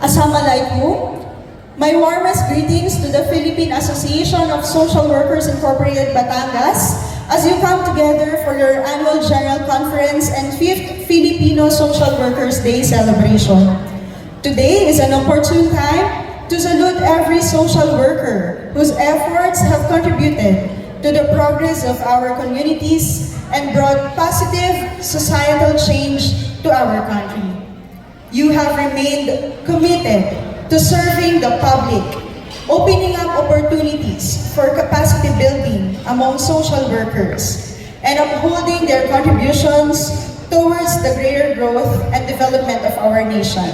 Assalamualaikum. My warmest greetings to the Philippine Association of Social Workers Incorporated Batangas as you come together for your annual General Conference and 5th Filipino Social Workers Day celebration. Today is an opportune time to salute every social worker whose efforts have contributed to the progress of our communities and brought positive societal change to our country. You have remained committed to serving the public, opening up opportunities for capacity building among social workers, and upholding their contributions towards the greater growth and development of our nation.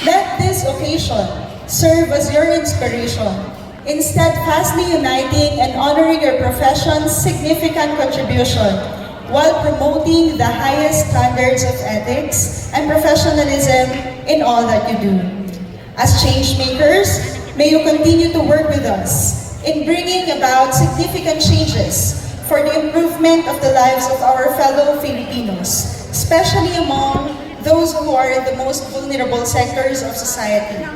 Let this occasion serve as your inspiration in steadfastly uniting and honoring your profession's significant contribution while promoting the highest standards of ethics and professionalism in all that you do. As change makers, may you continue to work with us in bringing about significant changes for the improvement of the lives of our fellow Filipinos, especially among those who are in the most vulnerable sectors of society.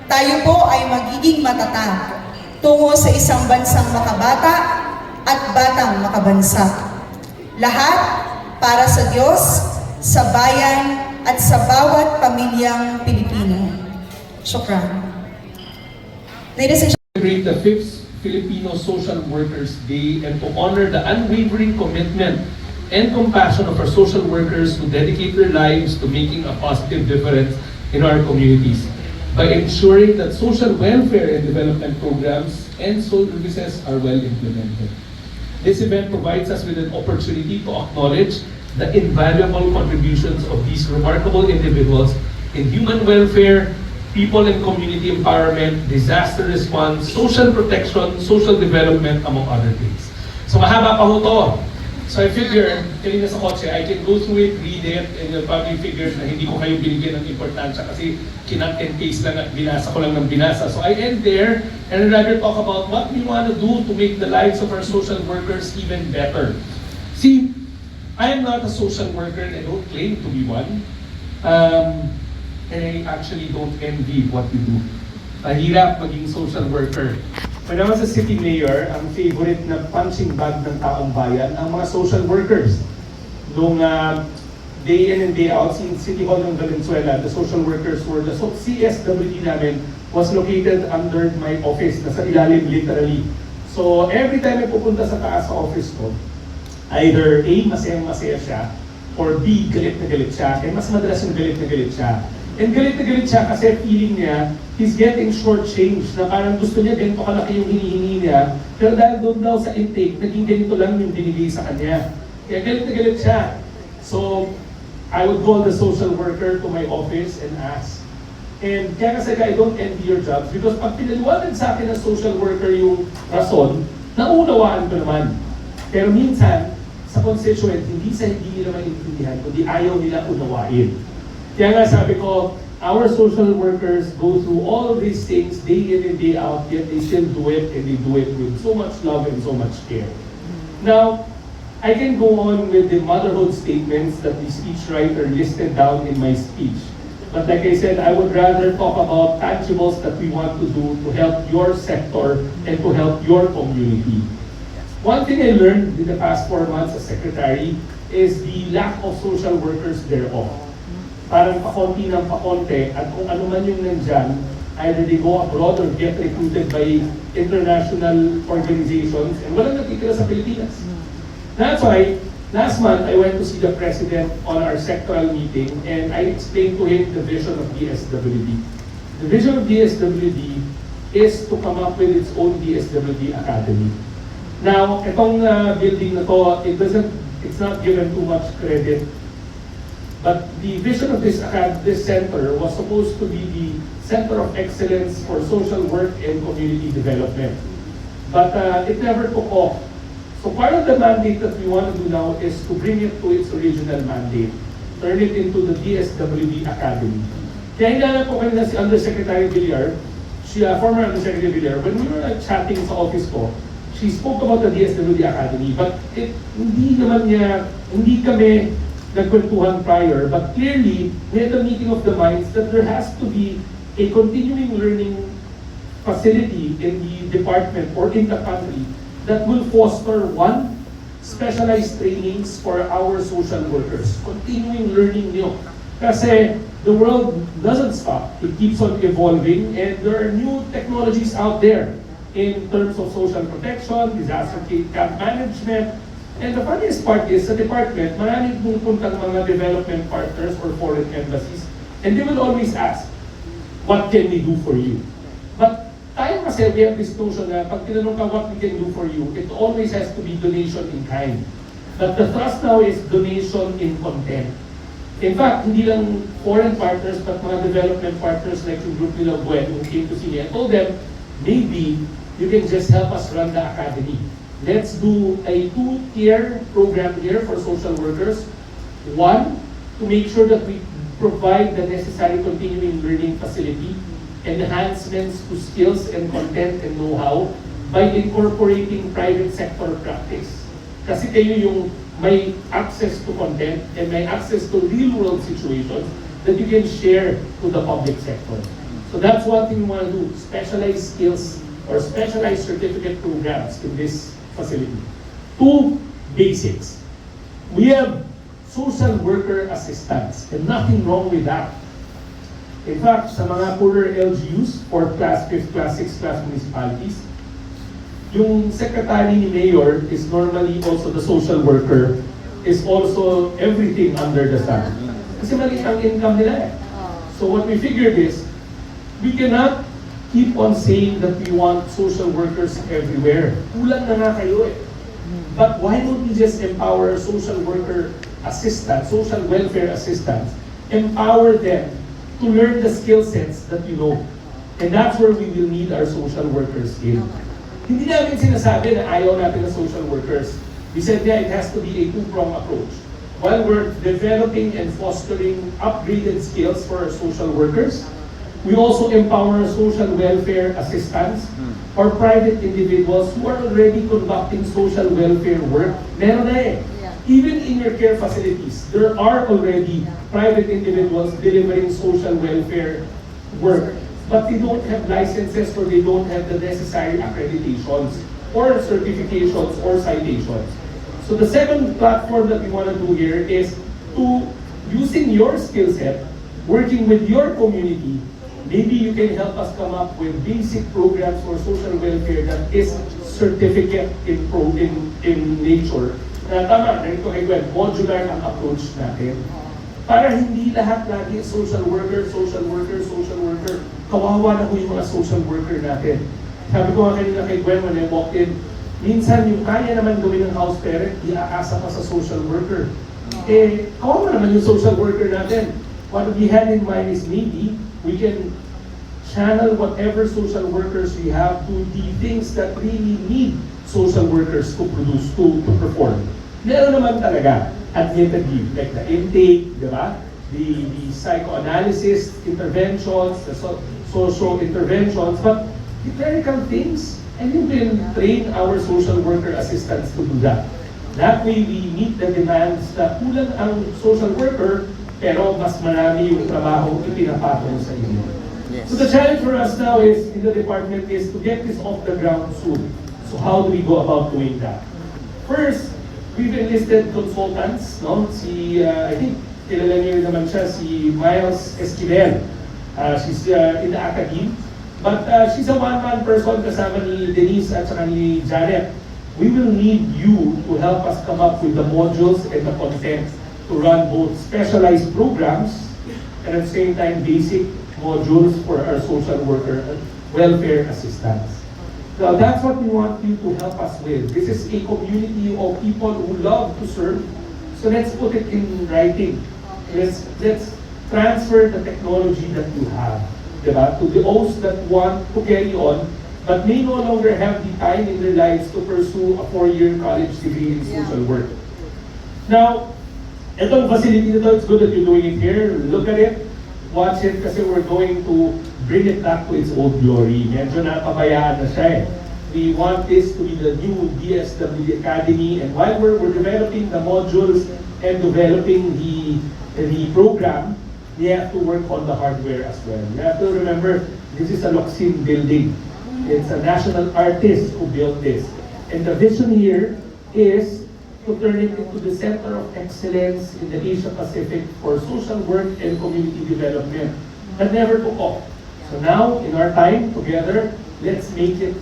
Tayo po ay magiging matatag tungo sa isang bansang makabata at batang makabansa. Lahat para sa Diyos, sa bayan, at sa bawat pamilyang Pilipino. Shukran. Ladies and gentlemen, Celebrate the 5th Filipino Social Workers Day and to honor the unwavering commitment and compassion of our social workers who dedicate their lives to making a positive difference in our communities by ensuring that social welfare and development programs and services are well implemented. This event provides us with an opportunity to acknowledge the invaluable contributions of these remarkable individuals in human welfare, people and community empowerment, disaster response, social protection, social development, among other things. So mahaba pa ho to. So I figure, kanina sa kotse, I can go through it, read it, and you'll probably figure na hindi ko kayo binigyan ng importansya kasi kinat and paste lang at binasa ko lang ng binasa. So I end there and I'd rather talk about what we want to do to make the lives of our social workers even better. See, I am not a social worker and I don't claim to be one. And I actually don't envy what you do. Mahirap maging social worker. When I was a city mayor, ang favorite na punching bag ng taong bayan ang mga social workers. Nung day in and day out, in City Hall ng Valenzuela, the social workers were, the CSWD namin was located under my office, nasa ilalim literally. So every time I pupunta sa taas sa office ko, either A, masayang-masaya siya, or B, galit na galit siya, and mas madalas yung galit na galit siya. And galit na galit siya kasi feeling niya, he's getting short-changed, na parang gusto niya ganito kalaki yung hinihingi niya, pero dahil doon daw sa intake, naging ganito lang yung binigay sa kanya. Kaya galit na galit siya. So, I would call the social worker to my office and ask. And kaya kasi I don't envy your jobs because pag pinaliwanag sa akin ng social worker yung rason, naunawaan ko naman. Pero minsan, sa constituent, hindi nila maintindihan, kundi ayaw nila unawain. Kaya nga sabi ko, our social workers go through all these things day in and day out, yet they still do it and they do it with so much love and so much care. Now, I can go on with the motherhood statements that the speechwriter listed down in my speech. But like I said, I would rather talk about tangibles that we want to do to help your sector and to help your community. One thing I learned in the past 4 months as secretary is the lack of social workers thereof. Parang pakonti ng pakonti at kung ano man yung nandyan, either they go abroad or get recruited by international organizations and walang natitira sa Pilipinas. That's why, last month I went to see the President on our sectoral meeting and I explained to him the vision of DSWD. The vision of DSWD is to come up with its own DSWD Academy. Now, itong building na to, it's not given too much credit. But the vision of this center was supposed to be the center of excellence for social work and community development. But it never took off. So part of the mandate that we want to do now is to bring it to its original mandate. Turn it into the DSWD Academy. Kaya hinala ko kanina si Undersecretary Villar, former Undersecretary Villar, when we were chatting sa office ko, she spoke about the DSWD Academy, but hindi kami nagkwentuhan prior, but clearly, we had a meeting of the minds that there has to be a continuing learning facility in the department or in the country that will foster one, specialized trainings for our social workers. Continuing learning nyo. Kasi the world doesn't stop. It keeps on evolving and there are new technologies out there in terms of social protection, disaster camp management. And the funniest part is, sa department, maraming pumupuntang mga development partners or foreign embassies and they will always ask, what can we do for you? But tayo kasi, we have this notion na pag tinanong ka what we can do for you, it always has to be donation in kind. But the thrust now is donation in content. In fact, hindi lang foreign partners, but mga development partners like yung group nila Gwen who came to see me, I told them, maybe you can just help us run the academy. Let's do a 2-tier program here for social workers. One, to make sure that we provide the necessary continuing learning facility, enhancements to skills and content and know-how by incorporating private sector practice. Kasi kayo yung may access to content and may access to real-world situations that you can share to the public sector. So that's one thing we want to do, specialized skills or specialized certificate programs in this facility. 2, basics. We have social worker assistants and nothing wrong with that. In fact, sa mga poorer LGUs, 4th class, 5th class, 6th class municipalities, yung secretary ni mayor is normally also the social worker, is also everything under the sun. Kasi maliit ang income nila eh. So what we figured is, we cannot keep on saying that we want social workers everywhere. Kulang na nga kayo eh. But why don't we just empower social worker assistants, social welfare assistants, empower them to learn the skill sets that you know. And that's where we will need our social workers in. Hindi namin sinasabi na ayaw natin ng social workers. We said, yeah, it has to be a two-pronged approach. While we're developing and fostering upgraded skills for our social workers, we also empower social welfare assistants or private individuals who are already conducting social welfare work. Meron na eh. Even in your care facilities, there are already private individuals delivering social welfare work, but they don't have licenses or they don't have the necessary accreditations or certifications or citations. So the second platform that we want to do here is to, using your skill set, working with your community, maybe you can help us come up with basic programs for social welfare that is certificate in nature. Tama, narito kay Gwen, modular ang approach natin. Para hindi lahat lagi social worker. Kawawa na ho yung mga social worker natin. Sabi ko nga kanina kay Gwen when I walked in, minsan yung kaya naman gawin ng house parent, iaasa pa sa social worker. Eh, kawawa naman yung social worker natin. What we had in mind is maybe we can channel whatever social workers we have to the things that really need social workers to produce, to perform. Meron naman talaga, admittedly, like the intake, di ba? The psychoanalysis interventions, the social interventions, but the clerical things, and you can train our social worker assistants to do that. That way, we meet the demands na kulang ang social worker, pero mas marami yung trabaho ipinapatong sa inyo. Yes. So the challenge for us now is, in the department, is to get this off the ground soon. So how do we go about doing that? First, we've enlisted consultants, no? I think, kilala niyo naman siya, si Miles Esquivel. She's in the academy. But she's a one-man person kasama ni Denise at saka ni Janet. We will need you to help us come up with the modules and the content to run both specialized programs and at the same time basic modules for our social worker and welfare assistants. So that's what we want you to help us with. This is a community of people who love to serve. So let's put it in writing. Let's transfer the technology that you have, diba, to those that want to carry on but may no longer have the time in their lives to pursue a 4-year college degree in social work. Now, itong facility nito, it's good that you're doing it here. Look at it, watch it, kasi we're going to bring it back to its old glory. Medyo napabayaan na siya eh. We want this to be the new DSWD Academy, and while we're developing the modules and developing the program, they have to work on the hardware as well. You have to remember, this is a Locsin building. It's a national artist who built this. And the vision here is to turn it into the center of excellence in the Asia Pacific for social work and community development. That never took off. So now, in our time together, let's make it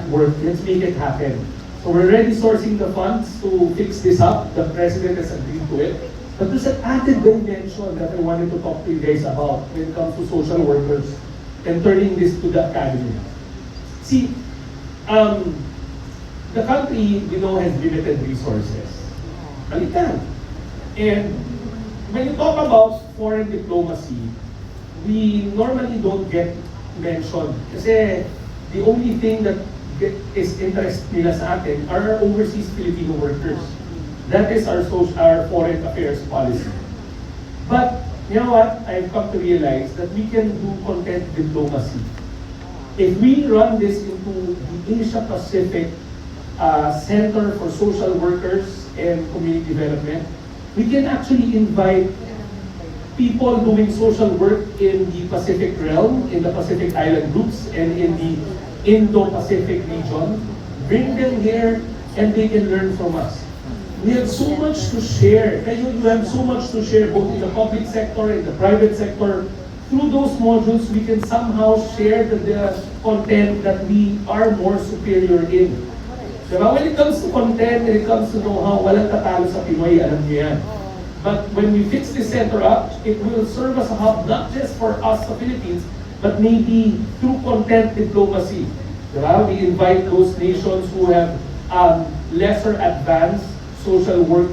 work. Let's make it happen. So we're already sourcing the funds to fix this up. The President has agreed to it. But there's an added dimension that I wanted to talk to you guys about when it comes to social workers and turning this to the academy. See, the country, we know, has limited resources. Balikan. And when you talk about foreign diplomacy, we normally don't get mentioned. Kasi the only thing that is interest nila sa atin are overseas Filipino workers. That is our foreign affairs policy. But, you know what? I've come to realize that we can do content diplomacy. If we run this into the Asia Pacific Center for Social Workers and Community Development, we can actually invite people doing social work in the Pacific realm, in the Pacific Island groups, and in the Indo-Pacific region. Bring them here and they can learn from us. We have so much to share. You have so much to share both in the public sector and the private sector. Through those modules, we can somehow share the content that we are more superior in. Diba? When it comes to content, when it comes to know-how, walang tatalo sa Pinoy, alam niyo yan. But when we fix this center up, it will serve as a hub not just for us sa Philippines, but maybe through content diplomacy. Diba? We invite those nations who have lesser advanced social work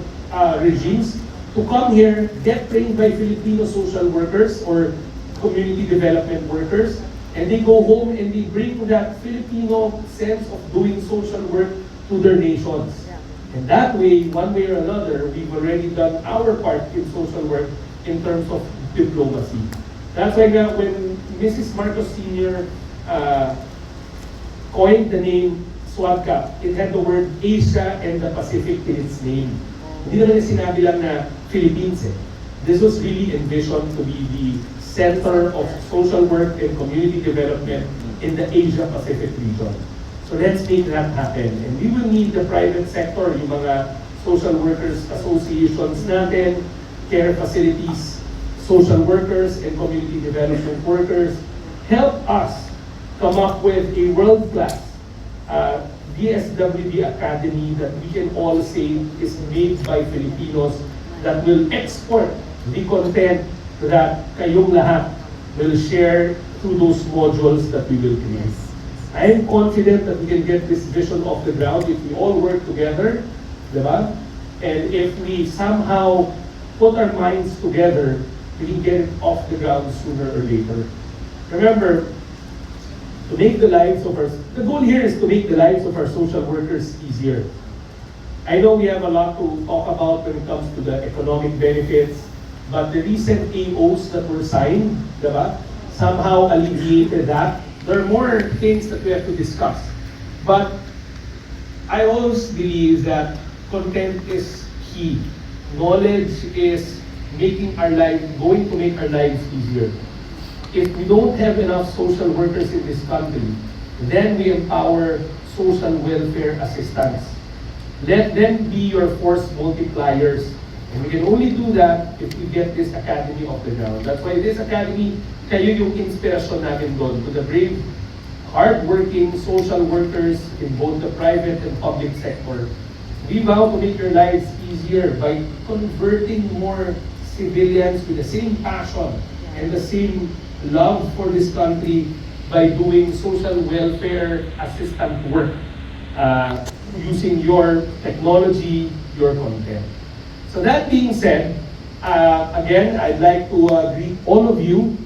regimes to come here, get trained by Filipino social workers or community development workers, and they go home and they bring that Filipino sense of doing social work to their nations. And that way, one way or another, we've already done our part in social work in terms of diplomacy. That's why when Mrs. Marcos Sr. Coined the name SWADCAP, it had the word Asia and the Pacific in its name. Hindi naman niya sinabi lang na Philippines eh. This was really envisioned to be the center of social work and community development in the Asia Pacific region. So let's make that happen. And we will need the private sector, yung mga social workers associations natin, care facilities, social workers and community development workers, help us come up with a world-class DSWD Academy that we can all say is made by Filipinos that will export the content that kayong lahat will share through those modules that we will create. I am confident that we can get this vision off the ground if we all work together, diba? And if we somehow put our minds together, we can get it off the ground sooner or later. Remember, to make the goal here is to make the lives of our social workers easier. I know we have a lot to talk about when it comes to the economic benefits, but the recent AOs that were signed, diba, somehow alleviated that. There are more things that we have to discuss. But I always believe that content is key. Knowledge is going to make our lives easier. If we don't have enough social workers in this country, then we empower social welfare assistants. Let them be your force multipliers. And we can only do that if we get this academy off the ground. That's why this academy, kayo yung inspirasyon namin doon to the brave, hardworking social workers in both the private and public sector. We vow to make your lives easier by converting more civilians with the same passion and the same love for this country by doing social welfare assistant work using your technology, your content. So that being said, again, I'd like to greet all of you,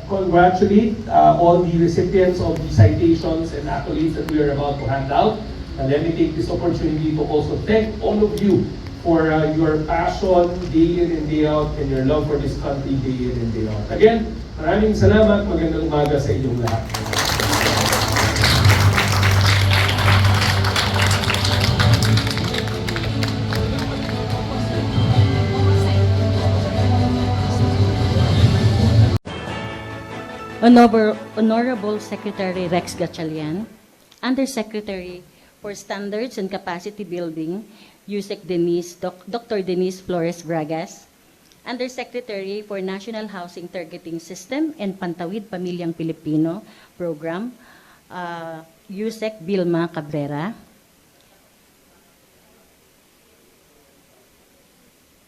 congratulate all the recipients of the citations and accolades that we are about to hand out. And let me take this opportunity to also thank all of you for your passion day in and day out and your love for this country day in and day out. Again, maraming salamat, magandang umaga sa inyong lahat. Honorable Secretary Rex Gatchalian, Undersecretary for Standards and Capacity Building, USEC Dr. Denise Flores Bragas, Undersecretary for National Housing Targeting System and Pantawid Pamilyang Pilipino Program, USEC Vilma Cabrera,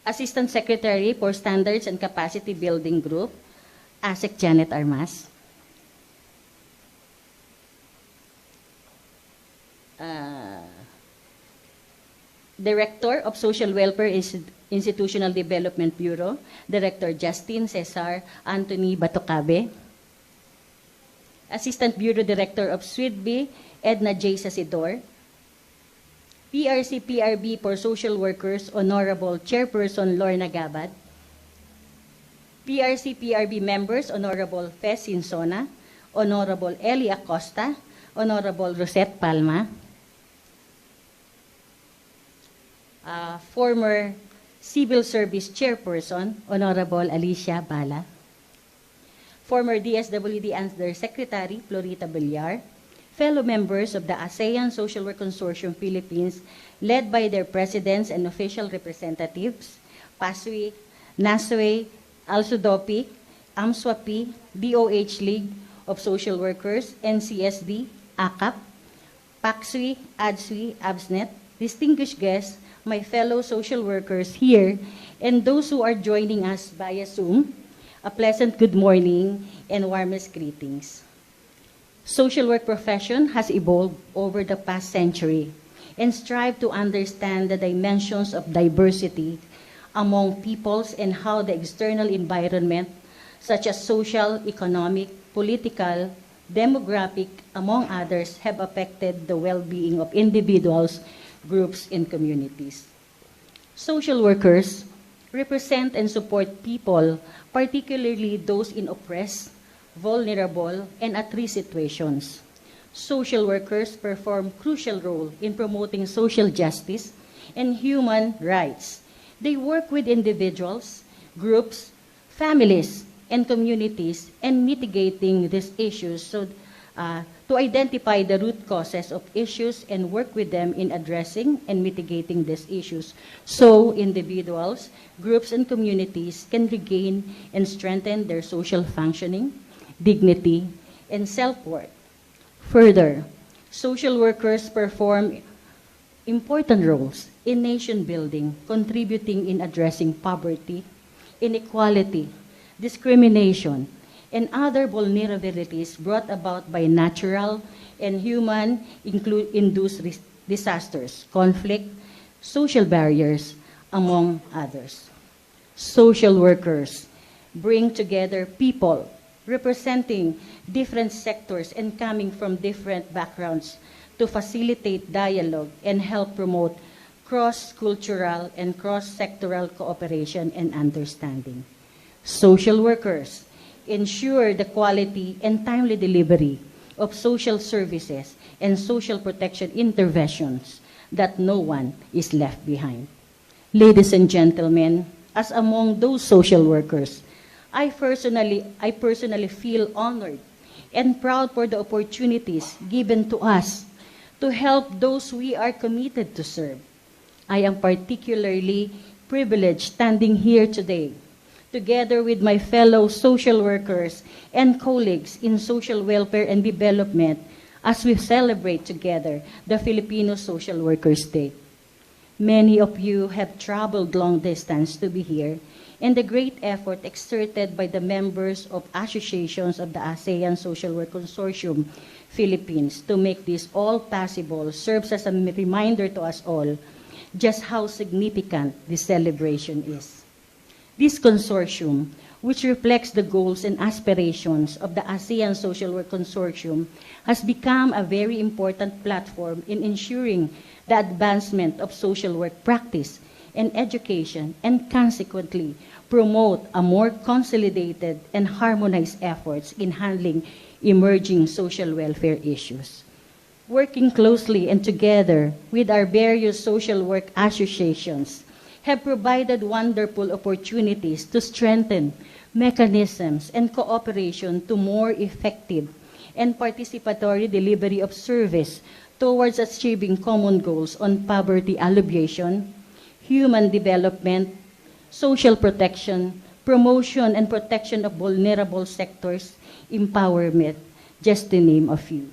Assistant Secretary for Standards and Capacity Building Group, ASEC Janet Armas, Director of Social Welfare Institutional Development Bureau, Director Justin Cesar Anthony Batocabe, Assistant Bureau Director of SWIDB, Edna J. Sasidor, PRC-PRB for Social Workers, Honorable Chairperson Lorna Gabad, PRC-PRB members, Honorable Fez Sinsona, Honorable Eli Acosta, Honorable Rosette Palma, former Civil Service Chairperson, Honorable Alicia Bala, former DSWD Undersecretary Florita Villar, fellow members of the ASEAN Social Work Consortium Philippines, led by their presidents and official representatives, PASWI, NASWE, ALSUDOPI, AMSWAPI, DOH League of Social Workers, NCSD, ACAP, PACSWI, ADSWI, ABSNET, distinguished guests, my fellow social workers here, and those who are joining us via Zoom, a pleasant good morning and warmest greetings. Social work profession has evolved over the past century and strive to understand the dimensions of diversity among peoples and how the external environment, such as social, economic, political, demographic, among others, have affected the well-being of individuals, groups, and communities. Social workers represent and support people, particularly those in oppressed, vulnerable, and at-risk situations. Social workers perform crucial role in promoting social justice and human rights. They work with individuals, groups, families, and communities in mitigating these issues to identify the root causes of issues and work with them in addressing and mitigating these issues so individuals, groups, and communities can regain and strengthen their social functioning, dignity, and self-worth. Further, social workers perform important roles in nation building, contributing in addressing poverty, inequality, discrimination, and other vulnerabilities brought about by natural and human-induced disasters, conflict, social barriers, among others. Social workers bring together people representing different sectors and coming from different backgrounds to facilitate dialogue and help promote cross-cultural and cross-sectoral cooperation and understanding. Social workers ensure the quality and timely delivery of social services and social protection interventions that no one is left behind. Ladies and gentlemen, as among those social workers, I personally feel honored and proud for the opportunities given to us to help those we are committed to serve. I am particularly privileged standing here today, together with my fellow social workers and colleagues in social welfare and development as we celebrate together the Filipino Social Workers Day. Many of you have traveled long distance to be here, and the great effort exerted by the members of associations of the ASEAN Social Work Consortium Philippines to make this all possible serves as a reminder to us all just how significant this celebration is. This consortium, which reflects the goals and aspirations of the ASEAN Social Work Consortium, has become a very important platform in ensuring the advancement of social work practice and education, and consequently promote a more consolidated and harmonized efforts in handling emerging social welfare issues. Working closely and together with our various social work associations, have provided wonderful opportunities to strengthen mechanisms and cooperation to more effective and participatory delivery of service towards achieving common goals on poverty alleviation, human development, social protection, promotion and protection of vulnerable sectors, empowerment, just to name a few.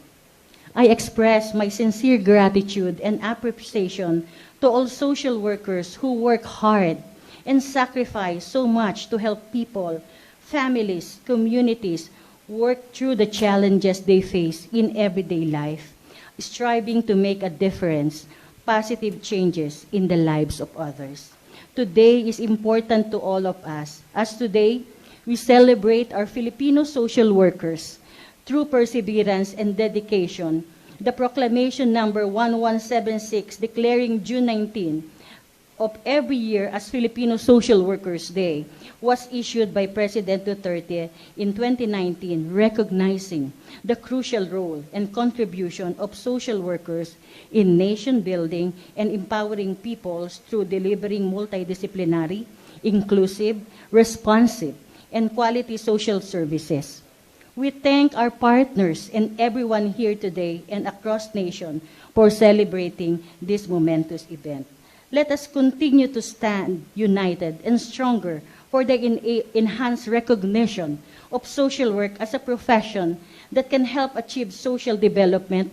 I express my sincere gratitude and appreciation to all social workers who work hard and sacrifice so much to help people, families, communities work through the challenges they face in everyday life, striving to make a difference, positive changes in the lives of others. Today is important to all of us, as today we celebrate our Filipino social workers through perseverance and dedication. The proclamation number 1176 declaring June 19 of every year as Filipino Social Workers Day was issued by President Duterte in 2019, recognizing the crucial role and contribution of social workers in nation building and empowering peoples through delivering multidisciplinary, inclusive, responsive, and quality social services. We thank our partners and everyone here today and across nation for celebrating this momentous event. Let us continue to stand united and stronger for the enhanced recognition of social work as a profession that can help achieve social development,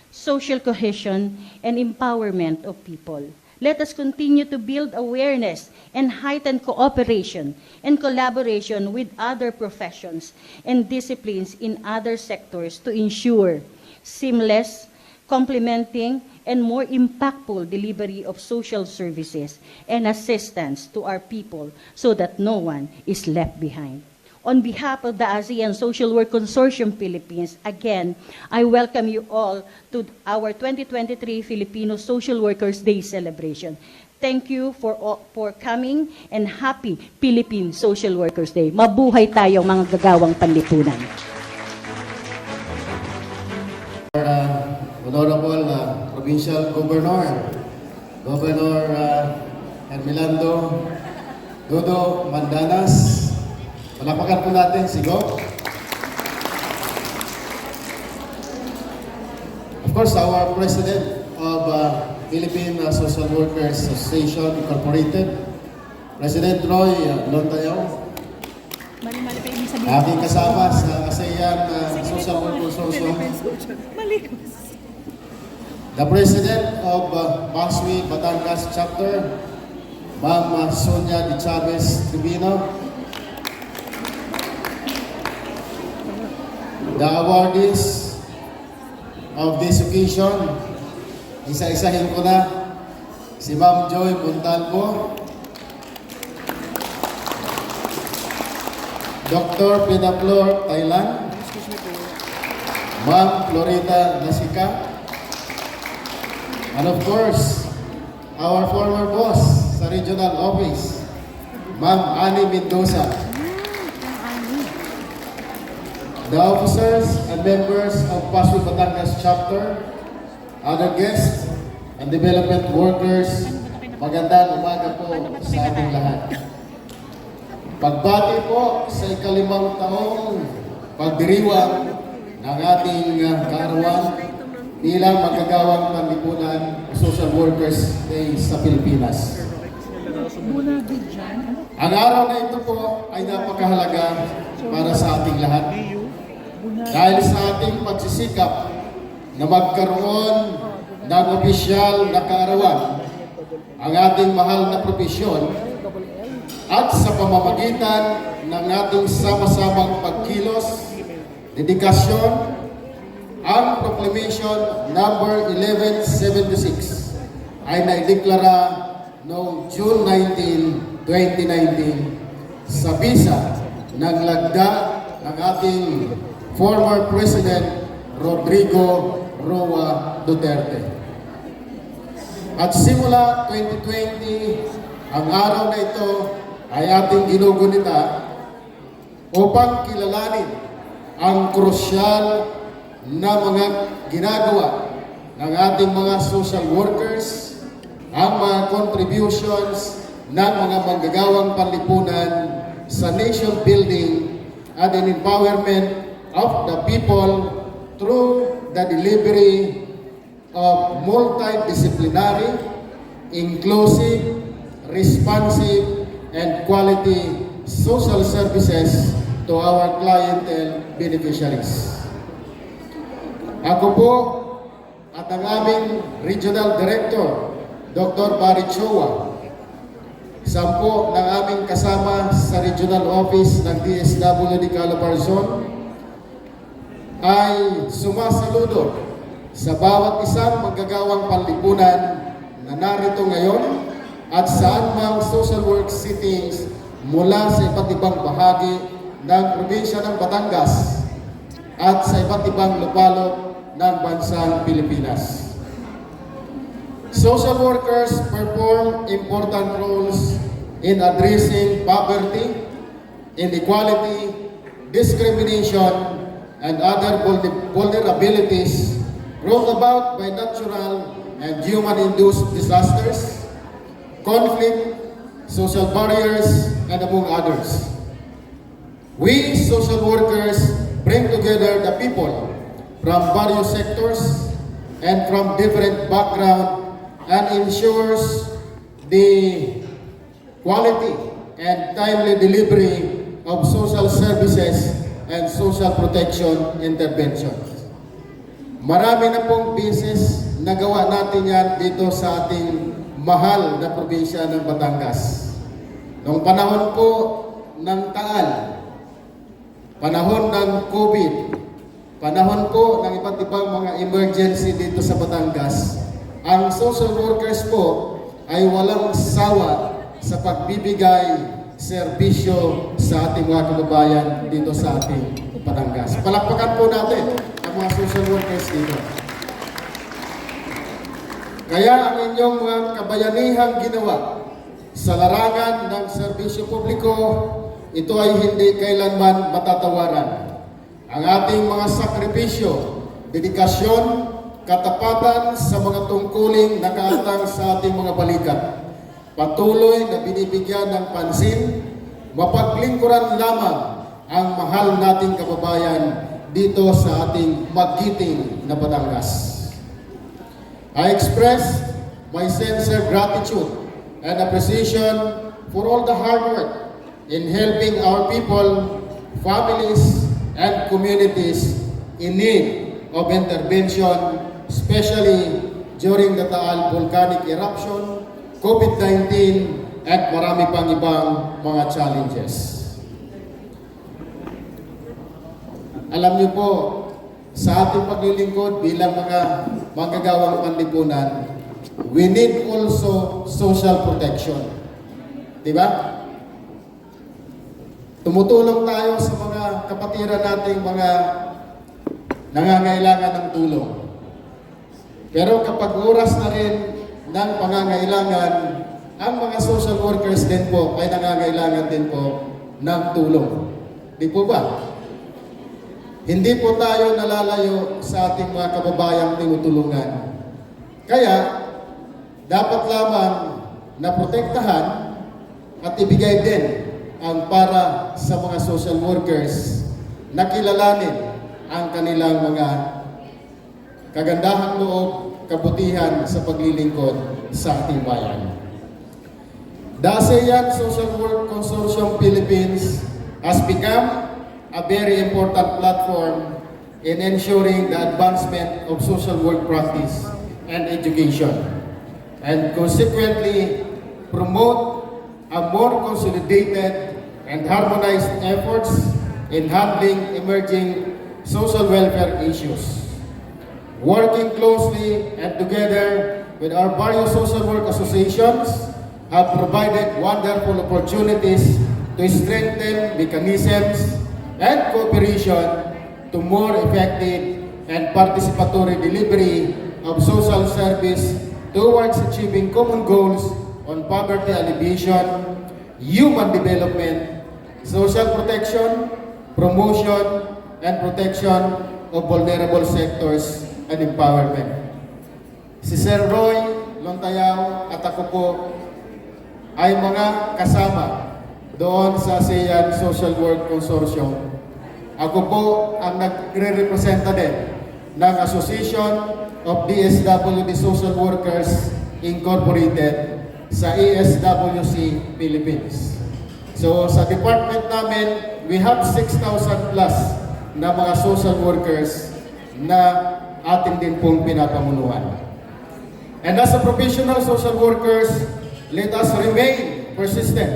social cohesion, and empowerment of people. Let us continue to build awareness and heighten cooperation and collaboration with other professions and disciplines in other sectors to ensure seamless, complementing, and more impactful delivery of social services and assistance to our people so that no one is left behind. On behalf of the ASEAN Social Work Consortium Philippines, again, I welcome you all to our 2023 Filipino Social Workers Day celebration. Thank you for coming and happy Philippine Social Workers Day. Mabuhay tayong mga gagawang panlipunan. Honorable Provincial Governor, Governor Hermelando Dodo Mandanas. Palapakan po natin si Go. Of course, our President of Philippine Social Workers Association Incorporated, President Roy Lontayaw. Aking kasama sa ASEAN Social Work Consortium, the President of Baswi Batangas Chapter, Ma'am Sonia de Chavez Tribino, the awardees of this occasion, isa-isahin ko na, si Ma'am Joy Montalvo, Dr. Pinaflor Thailand, Ma'am Florita Nasica, and of course, our former boss sa regional office, Ma'am Annie Mendoza. The officers and members of Baswi Batangas Chapter, other guests, and development workers, magandang umaga po sa ating lahat. Pagbati po sa ikalimang taong pagdiriwang ng ating kaarawan bilang magagawang panlipunan Social Workers Day sa Pilipinas. Ang araw na ito po ay napakahalaga para sa ating lahat dahil sa ating pagsisikap na magkaroon ng opisyal na kaarawan ang ating mahal na propesyon at sa pamamagitan ng ating sama-samang pagkilos, dedikasyon, ang Proclamation number 1176 ay naideklara noong June 19, 2019 sa bisa ng lagda ng ating former President Rodrigo Roa Duterte. At simula 2020, ang araw na ito ay ating ginugunita upang kilalanin ang krusyal na mga ginagawa ng ating mga social workers, ang mga contributions ng mga manggagawang panlipunan sa nation building and an empowerment of the people through the delivery of multidisciplinary, inclusive, responsive, and quality social services to our clientele beneficiaries. Ako po at ang aming Regional Director, Dr. Barry Chowa, sampo ng aming kasama sa Regional Office ng DSWD Calabarzon, ay sumasaludo sa bawat isang manggagawang panlipunan na narito ngayon at saan mang social work sittings mula sa iba't ibang bahagi ng probinsya ng Batangas at sa iba't ibang lupalop ng bansang Pilipinas. Social workers perform important roles in addressing poverty, inequality, discrimination, and other vulnerabilities brought about by natural and human-induced disasters, conflict, social barriers, and among others. We social workers bring together the people from various sectors and from different backgrounds and ensures the quality and timely delivery of social services and social protection interventions. Marami na pong beses nagawa natin yan dito sa ating mahal na probinsya ng Batangas. Noong panahon po ng taal, panahon ng COVID, panahon po ng iba't ibang mga emergency dito sa Batangas, ang social workers po ay walang sawa sa pagbibigay serbisyo sa ating mga kababayan dito sa ating Batangas. Palakpakan po natin ang mga social workers dito. Kaya ang inyong mga kabayanihang ginawa sa larangan ng serbisyo publiko, ito ay hindi kailanman matatawaran. Ang ating mga sakripisyo, dedikasyon, katapatan sa mga tungkuling nakaatang sa ating mga balikat, patuloy na binibigyan ng pansin, mapaglingkuran lamang ang mahal nating kababayan dito sa ating magiting na Batangas. I express my sincere gratitude and appreciation for all the hard work in helping our people, families, and communities in need of intervention, especially during the Taal volcanic eruption, COVID-19, at marami pang ibang mga challenges. Alam niyo po, sa ating paglilingkod bilang mga manggagawang panlipunan, we need also social protection. Diba? Tumutulong tayo sa mga kapatiran nating mga nangangailangan ng tulong. Pero kapag oras na rin ng pangangailangan, ang mga social workers din po ay nangangailangan din po ng tulong. Di po ba? Hindi po tayo nalalayo sa ating mga kababayang tinutulungan. Kaya, dapat lamang na protektahan at ibigay din ang para sa mga social workers na kilalanin ang kanilang mga kagandahang loob, kabutihan sa paglilingkod sa ating bayan. The ASEAN Social Work Consortium Philippines has become a very important platform in ensuring the advancement of social work practice and education, and consequently promote a more consolidated and harmonized efforts in handling emerging social welfare issues. Working closely and together with our various social work associations have provided wonderful opportunities to strengthen mechanisms and cooperation to more effective and participatory delivery of social service towards achieving common goals on poverty alleviation, human development, social protection, promotion, and protection of vulnerable sectors and empowerment. Si Sir Roy Lontayaw at ako po ay mga kasama doon sa ASEAN Social Work Consortium. Ako po ang nagre-representa din ng Association of ASWC Social Workers Incorporated sa ASWC Philippines. So sa department namin, we have 6,000 plus na mga social workers na ating din pong pinapamunuan. And as a professional social workers, let us remain persistent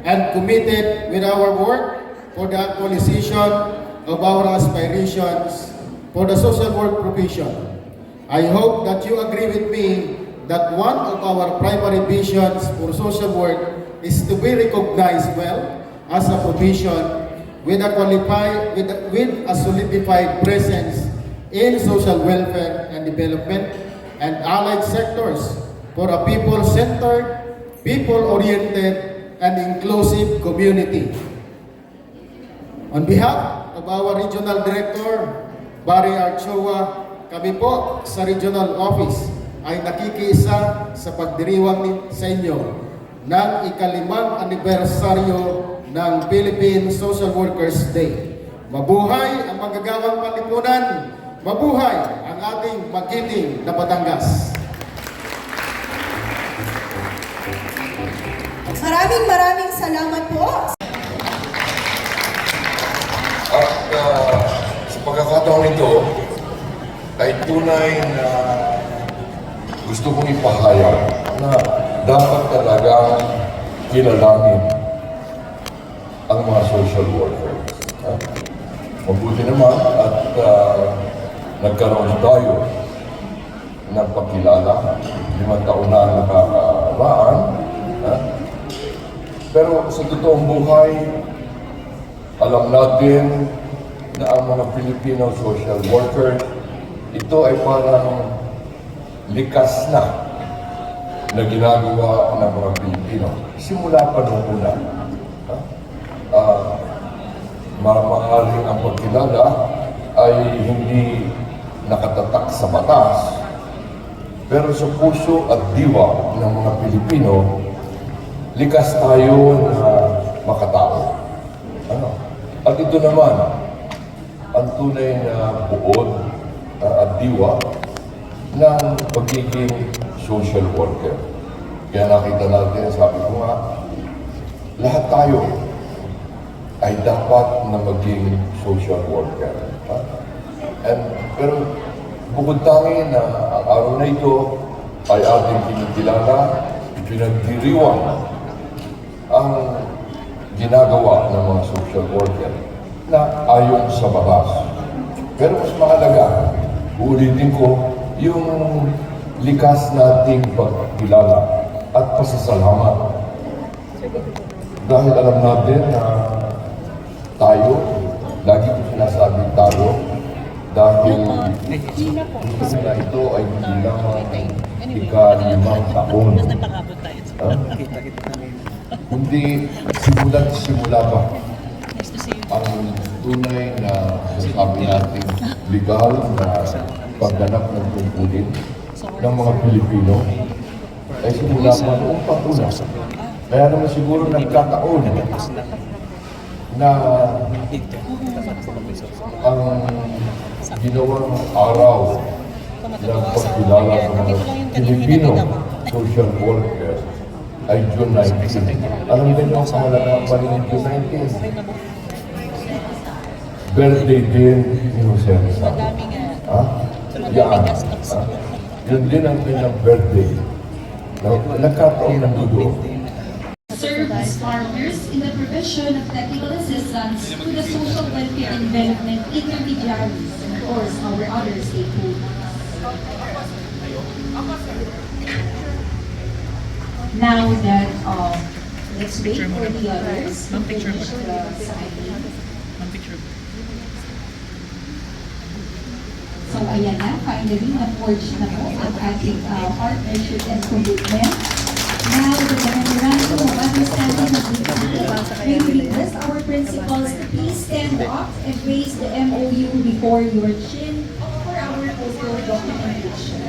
and committed with our work for the actualization of our aspirations for the social work profession. I hope that you agree with me that one of our primary visions for social work is to be recognized well as a profession with a solidified presence in social welfare and development and allied sectors for a people-centered, people-oriented, and inclusive community. On behalf of our Regional Director, Barry Archoa, kami po sa Regional Office ay nakikiisa sa pagdiriwang sa inyo ng ika-5 anibersaryo ng Philippine Social Workers Day. Mabuhay ang manggagawang panlipunan! Mabuhay ang ating magiting na Batangas! Maraming salamat po. At sa pagkakataon ito, ay tunay na gusto kong ipahayag na dapat talagang kilalanin ang mga social workers. Mabuti naman at nagkaroon tayo ng pagkilala. 5 taon na nakakaraan. Pero sa totoong buhay, alam natin na ang mga Filipino social worker, ito ay parang likas na ginagawa ng mga Pilipino. Simula pa noong una. Maaaring ang pagkilala ay hindi nakatatak sa batas, pero sa puso at diwa ng mga Pilipino, likas tayo na makatao. At ito naman, ang tunay na buod at diwa ng pagiging social worker. Kaya nakita natin, sabi ko nga, lahat tayo ay dapat na maging social worker. Pero bukod tangi na ang araw na ito ay ating kinikilala, ipinagdiriwang ang ginagawa ng mga social worker na ayon sa batas. Pero mas mahalaga, uulitin ko, yung likas nating pagkilala at pasasalamat. Dahil alam natin na tayo, lagi ko sinasabi tayo, dahil ito ay hindi lamang ika-5 taon. Kundi simula pa ang tunay na sabi natin legal na pagganap ng tungkulin ng mga Pilipino ay simula pa noong pag-una. Kaya naman siguro nagkataon na ang ginawang araw ng pagkilala sa mga Pilipino social workers ay June 19. Alam niyo ang pangalagaan pa rin June 19? Birthday din ni Jose Rizal. Yan. Yun din ang kanyang birthday. Nagkataon ng dugo. Serve as partners in the provision of technical assistance to the social welfare and development intermediaries and of course our other stakeholders. Now that let's wait for the others to finish the signing. So ayan na, finally na-forge na po ang ating partnership and commitment. Now, the memorandum of understanding of the may we request our principals to please stand up and raise the MOU before your chin for our photo documentation.